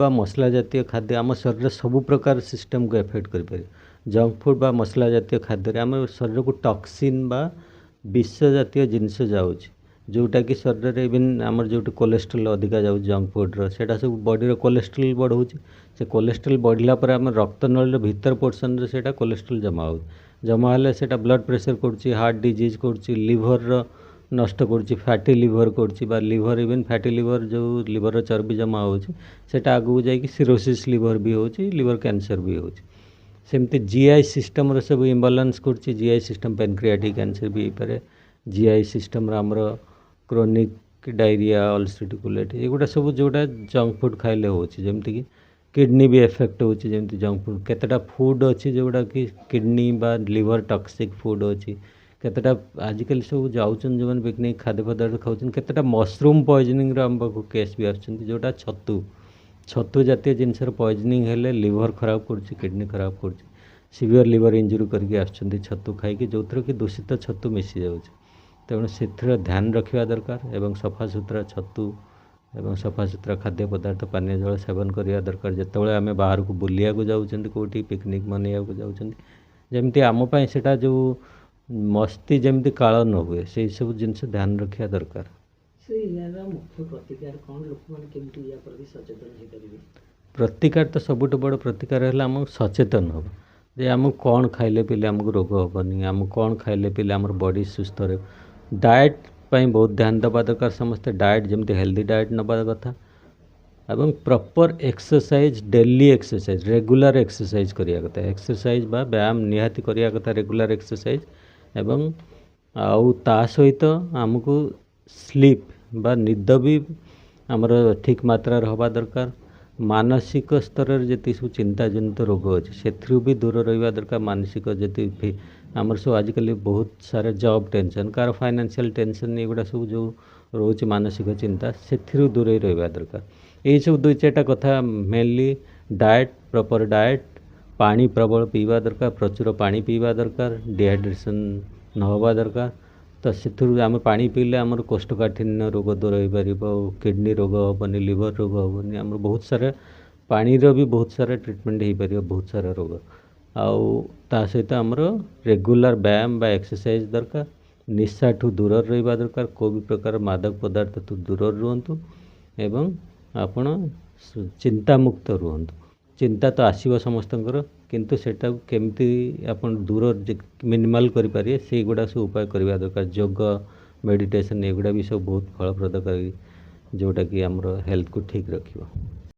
बा मसला जातीय खाद्य आम शरीर सब प्रकार सिस्टम को एफेक्ट करें। जंक फूड बा मसला जातीय खाद्य आम शरीर को टॉक्सिन बा विष जातीय जिनस जाऊँच जोटा कि शरीर में इवन आमर जो कोलेस्ट्रोल अधिका जाऊँ जंक फूड्र से सब बॉडी कोलेस्ट्रोल बढ़ाऊँ से कोलेस्ट्रोल बढ़ला पर आम रक्त नल भीतर पोर्सन से कोलेस्ट्रोल जमा हेले से ब्लड प्रेशर कर हार्ट डिजीज कर लिवर नष्ट कर फैटी लिवर कर लिवर इवन फैटी लिवर जो लिवर चर्बी जमा होटा आगू जाकि सिरोसिस लिवर भी हो लिवर कैंसर भी हो सेमती जीआई सिस्टम रो सब इम्बालांस कर जीआई सिस्टम पैनक्रियाटिक कैंसर भी हो पारे जीआई सिस्टम आमर क्रोनिक डायरिया अल्सरेटिकुलेट एगुड़ा सब जोटा जंक फूड खाइले होमती कि किडनी भी एफेक्ट हो जंक फूड केतेटा फूड अच्छी जोड़ा कि किडनी बा लिवर टॉक्सिक फूड अच्छी केतेटा आजिकल सब जाऊन जो मैंने पिकनिक खाद्य पदार्थ खाऊन केतेटा मशरूम पॉइजनिंग आम पाक केस भी आसोटा छतु जातीय जिनस पॉइजनिंग हेले लिवर खराब कर किडनी खराब कर सीवियर लिवर इंजुरी करके आसुँच छतु खाई जो थी कि दूषित छतु मिसी जाऊँ तेणु से ध्यान रखा दरकार एवं सफा सुतरा छतु एवं सफा सुतरा खाद्य पदार्थ पानीय जल सेवन करवा दरकार जितेबाला आम बाहर को बुलिया जाऊँ कौटी पिकनिक मनैया जाऊँ जमती आमपाई से जो मस्ती जमती काल न हुए से सब जिनस ध्यान रखा दरकार। मुख्य प्रतिकार कौन लोक मैंने सचेतन प्रतिकार तो सबुठ बड़ प्रतिकार है आम सचेतन हम जे आम कौन खाइले पीले आमको रोग हेनी आम कौन खाइले पीले आम बॉडी सुस्थ रहे डाएट पाई बहुत ध्यान देवा दरकार समस्ते डाएट जमती हेल्दी डाएट नवा कथा एवं proper exercise daily exercise regular exercise करिया कथा एक्सरसाइज बा व्यायाम निहाती करिया कथा रेगुलर एक्सरसाइज एवं आउ ता सहित आमको स्लीप बा निद भी आमर ठीक मात्रा हवा दरकार मानसिक स्तर जी सब चिंताजनित रोग अच्छे से भी दूर रहा दरकार मानसिक जी आमर सब आजिकल बहुत सारा जॉब टेंशन कार फाइनेंशियल टेंशन एगुड़ा सब जो रोच मानसिक चिंता से दूर रहा दरकार यही सब दुई चार्टा कथा मेनली डाएट प्रॉपर डाएट पानी प्रबल पीवा दरकार प्रचुर पानी पीवा दरकार डिहाइड्रेशन न हवा दरकार तो से आम पानी पीले आमर कोष्ठकाठिन्य रोग दूर हो पार किडनी रोग हेनी लिवर रोग हेनी आम बहुत सारा पानीर भी बहुत सारा ट्रिटमेंट हो पार बहुत सारा रोग आउ ता सहित आमर रेगुलर व्यायाम बा एक्सरसाइज दरकार निशा ठू दूर रहा दरकार कोई भी प्रकार मादक पदार्थ ठू दूर रुहतु एवं आपण चिंतामुक्त रुहतु चिंता तो आसो समस्तଙ୍କର किंतु सेटा केमती आपण दूर मिनिमाल करें से गुड़ा सब उपाय करवा दरकार योग मेडिटेशन एगुड़ा भी सब बहुत फलप्रदकारी जोटा कि आमर हेल्थ को ठीक रखियो।